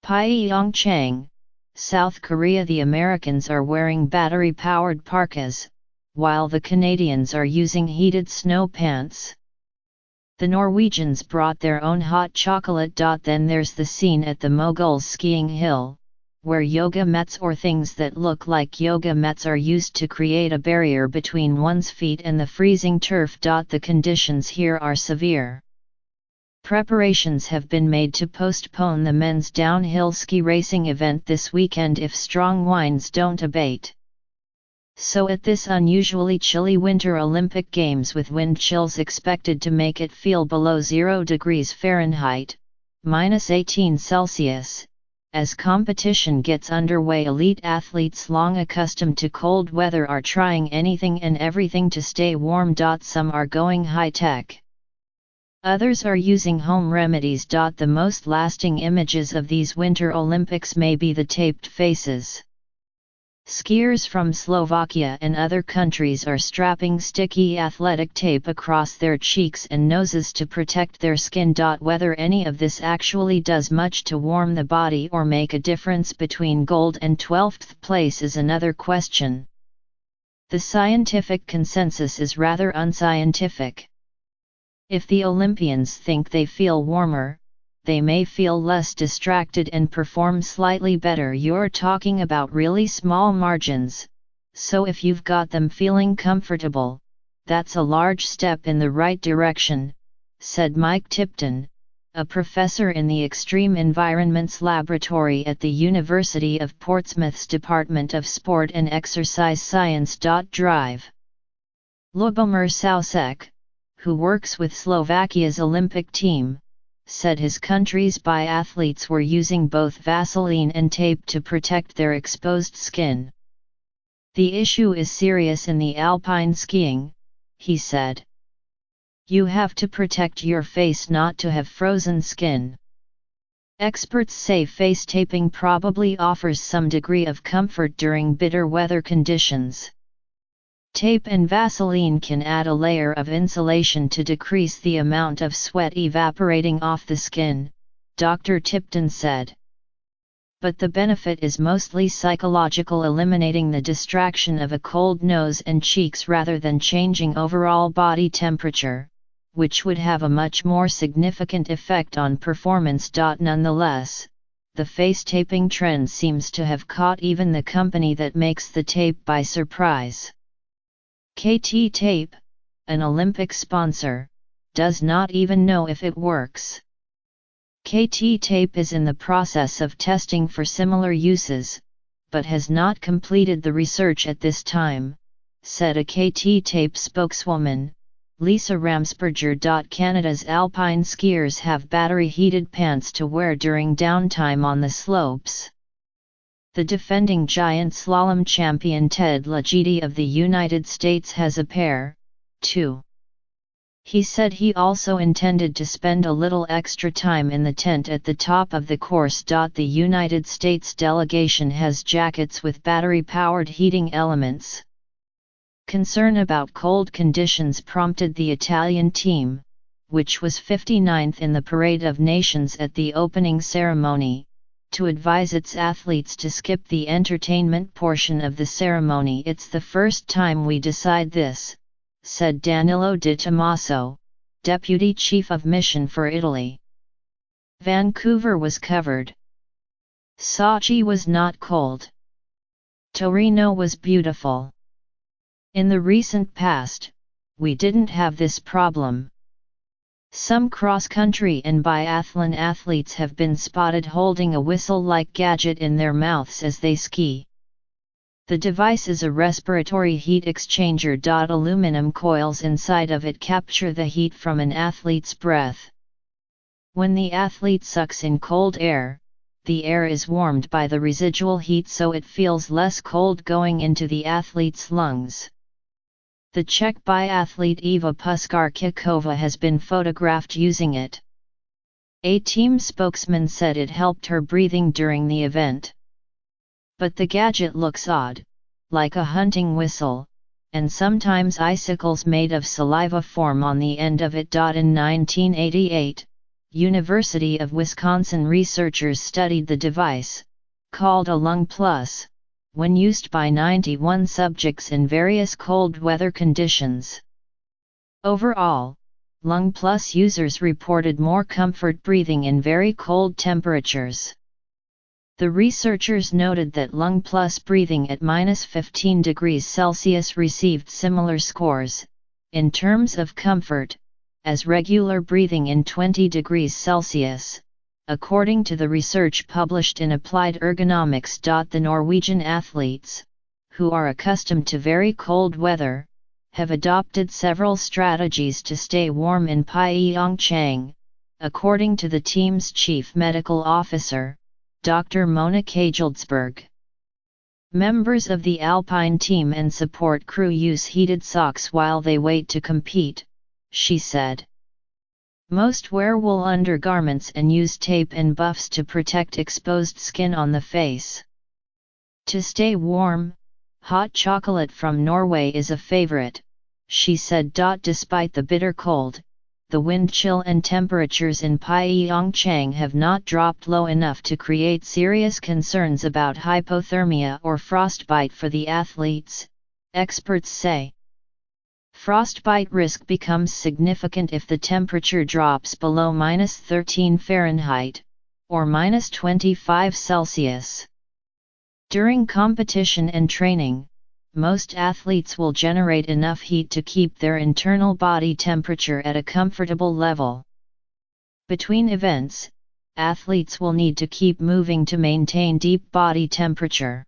Pyeongchang, South Korea. The Americans are wearing battery-powered parkas, while the Canadians are using heated snow pants. The Norwegians brought their own hot chocolate. Then there's the scene at the Moguls skiing hill, where yoga mats or things that look like yoga mats are used to create a barrier between one's feet and the freezing turf. The conditions here are severe. Preparations have been made to postpone the men's downhill ski racing event this weekend if strong winds don't abate. So at this unusually chilly Winter Olympic Games, with wind chills expected to make it feel below 0 degrees Fahrenheit, -18°C, as competition gets underway, elite athletes long accustomed to cold weather are trying anything and everything to stay warm. Some are going high-tech. Others are using home remedies. The most lasting images of these Winter Olympics may be the taped faces. Skiers from Slovakia and other countries are strapping sticky athletic tape across their cheeks and noses to protect their skin. Whether any of this actually does much to warm the body or make a difference between gold and 12th place is another question. The scientific consensus is rather unscientific. If the Olympians think they feel warmer, they may feel less distracted and perform slightly better. You're talking about really small margins, so if you've got them feeling comfortable, that's a large step in the right direction, said Mike Tipton, a professor in the Extreme Environments Laboratory at the University of Portsmouth's Department of Sport and Exercise Science. Drive. Lubomir Sausek, who works with Slovakia's Olympic team, said his country's biathletes were using both Vaseline and tape to protect their exposed skin. The issue is serious in the alpine skiing, he said. You have to protect your face not to have frozen skin. Experts say face taping probably offers some degree of comfort during bitter weather conditions. Tape and Vaseline can add a layer of insulation to decrease the amount of sweat evaporating off the skin, Dr. Tipton said. But the benefit is mostly psychological, eliminating the distraction of a cold nose and cheeks rather than changing overall body temperature, which would have a much more significant effect on performance. Nonetheless, the face taping trend seems to have caught even the company that makes the tape by surprise. KT Tape, an Olympic sponsor, does not even know if it works. KT Tape is in the process of testing for similar uses, but has not completed the research at this time, said a KT Tape spokeswoman, Lisa Ramsperger. Canada's alpine skiers have battery-heated pants to wear during downtime on the slopes. The defending giant slalom champion Ted Ligeti of the United States has a pair, too. He said he also intended to spend a little extra time in the tent at the top of the course. The United States delegation has jackets with battery-powered heating elements. Concern about cold conditions prompted the Italian team, which was 59th in the Parade of Nations at the opening ceremony, to advise its athletes to skip the entertainment portion of the ceremony. It's the first time we decide this, said Danilo Di Tommaso, Deputy Chief of Mission for Italy. Vancouver was covered. Sochi was not cold. Torino was beautiful. In the recent past, we didn't have this problem. Some cross-country and biathlon athletes have been spotted holding a whistle-like gadget in their mouths as they ski. The device is a respiratory heat exchanger. Aluminum coils inside of it capture the heat from an athlete's breath. When the athlete sucks in cold air, the air is warmed by the residual heat, so it feels less cold going into the athlete's lungs. The Czech biathlete Eva Puskarkikova has been photographed using it. A team spokesman said it helped her breathing during the event. But the gadget looks odd, like a hunting whistle, and sometimes icicles made of saliva form on the end of it. In 1988, University of Wisconsin researchers studied the device, called a Lung Plus, when used by 91 subjects in various cold weather conditions. Overall, Lung Plus users reported more comfort breathing in very cold temperatures. The researchers noted that Lung Plus breathing at -15 degrees Celsius received similar scores, in terms of comfort, as regular breathing in 20 degrees Celsius, according to the research published in Applied Ergonomics. The Norwegian athletes, who are accustomed to very cold weather, have adopted several strategies to stay warm in Pyeongchang, according to the team's chief medical officer, Dr. Mona Kajelsberg. Members of the alpine team and support crew use heated socks while they wait to compete, she said. Most wear wool undergarments and use tape and buffs to protect exposed skin on the face. To stay warm, hot chocolate from Norway is a favorite, she said. Despite the bitter cold, the wind chill and temperatures in Pyeongchang have not dropped low enough to create serious concerns about hypothermia or frostbite for the athletes, experts say. Frostbite risk becomes significant if the temperature drops below -13 Fahrenheit, or -25 Celsius. During competition and training, most athletes will generate enough heat to keep their internal body temperature at a comfortable level. Between events, athletes will need to keep moving to maintain deep body temperature.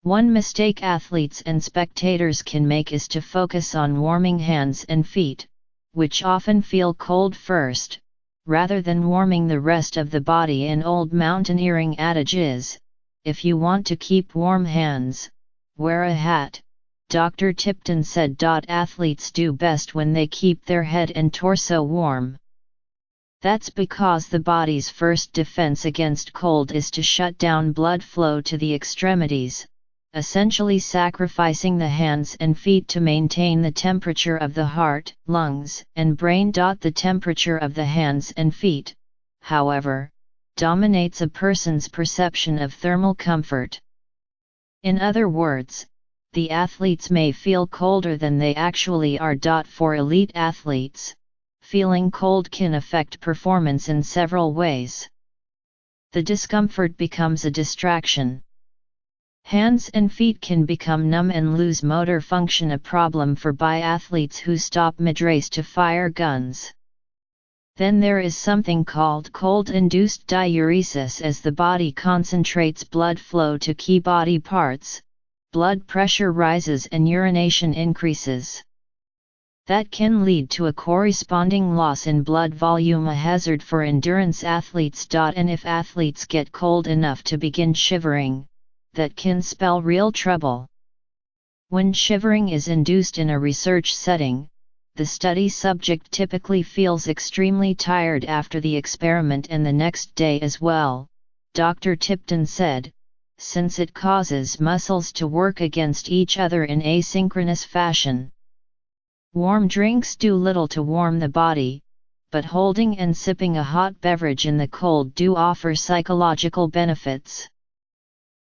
One mistake athletes and spectators can make is to focus on warming hands and feet, which often feel cold first, rather than warming the rest of the body. An old mountaineering adage is, if you want to keep warm hands, wear a hat, Dr. Tipton said. Athletes do best when they keep their head and torso warm. That's because the body's first defense against cold is to shut down blood flow to the extremities, essentially sacrificing the hands and feet to maintain the temperature of the heart, lungs, and brain. The temperature of the hands and feet, however, dominates a person's perception of thermal comfort. In other words, the athletes may feel colder than they actually are. For elite athletes, feeling cold can affect performance in several ways. The discomfort becomes a distraction. Hands and feet can become numb and lose motor function, a problem for biathletes who stop mid-race to fire guns. Then there is something called cold-induced diuresis. As the body concentrates blood flow to key body parts, blood pressure rises and urination increases. That can lead to a corresponding loss in blood volume, a hazard for endurance athletes. And if athletes get cold enough to begin shivering, that can spell real trouble. When shivering is induced in a research setting, the study subject typically feels extremely tired after the experiment and the next day as well, Dr. Tipton said, since it causes muscles to work against each other in asynchronous fashion. Warm drinks do little to warm the body, but holding and sipping a hot beverage in the cold do offer psychological benefits.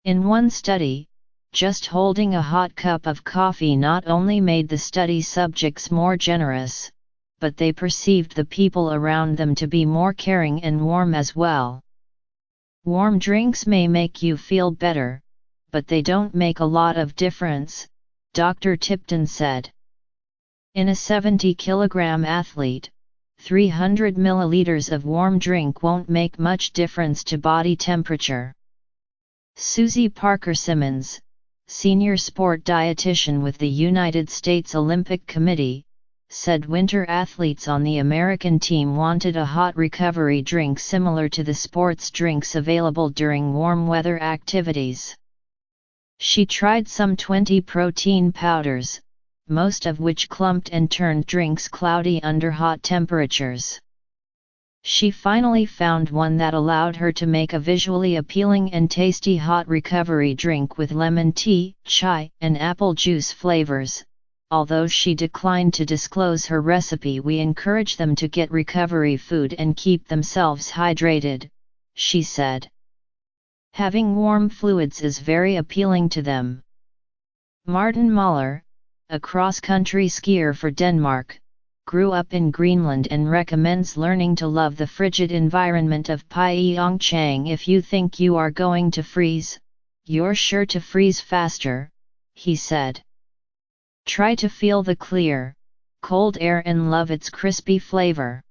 In one study, just holding a hot cup of coffee not only made the study subjects more generous, but they perceived the people around them to be more caring and warm as well. Warm drinks may make you feel better, but they don't make a lot of difference, Dr. Tipton said. In a 70-kilogram athlete, 300 milliliters of warm drink won't make much difference to body temperature. Susie Parker Simmons, senior sport dietitian with the United States Olympic Committee, said winter athletes on the American team wanted a hot recovery drink similar to the sports drinks available during warm weather activities. She tried some 20 protein powders, most of which clumped and turned drinks cloudy under hot temperatures. She finally found one that allowed her to make a visually appealing and tasty hot recovery drink with lemon tea, chai, and apple juice flavors, although she declined to disclose her recipe. We encourage them to get recovery food and keep themselves hydrated, she said. Having warm fluids is very appealing to them. Martin Møller, a cross-country skier for Denmark, grew up in Greenland and recommends learning to love the frigid environment of Pyeongchang. If you think you are going to freeze, you're sure to freeze faster, he said. Try to feel the clear, cold air and love its crispy flavor.